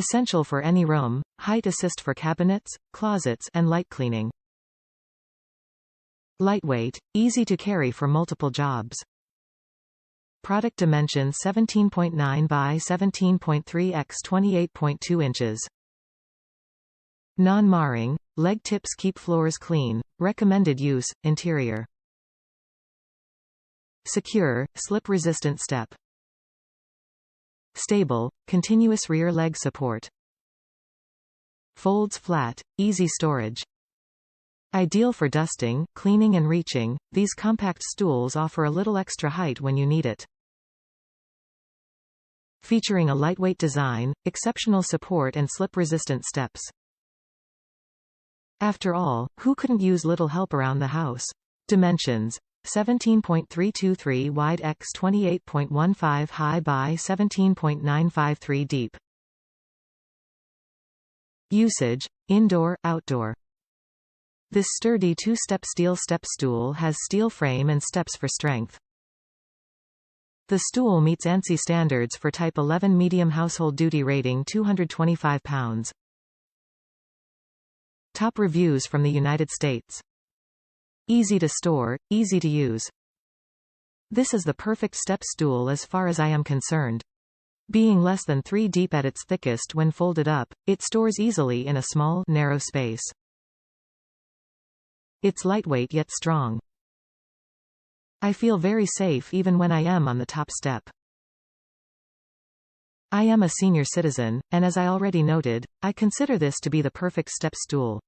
Essential for any room, height assist for cabinets, closets, and light cleaning. Lightweight, easy to carry for multiple jobs. Product dimensions 17.9 by 17.3 x 28.2 inches. Non-marring, leg tips keep floors clean. Recommended use, interior. Secure, slip-resistant step. Stable, continuous rear leg support. Folds flat, easy storage. Ideal for dusting, cleaning and reaching, these compact stools offer a little extra height when you need it. Featuring a lightweight design, exceptional support and slip-resistant steps. After all, who couldn't use little help around the house? Dimensions: 17.323 wide x 28.15 high by 17.953 deep. Usage: indoor, outdoor. This sturdy two-step steel step stool has steel frame and steps for strength. The stool meets ANSI standards for Type 11 medium household duty rating 225 pounds. Top reviews from the United States. Easy to store, easy to use. This is the perfect step stool as far as I am concerned. Being less than 3 deep at its thickest when folded up, it stores easily in a small, narrow space. It's lightweight yet strong. I feel very safe even when I am on the top step. I am a senior citizen, and as I already noted, I consider this to be the perfect step stool.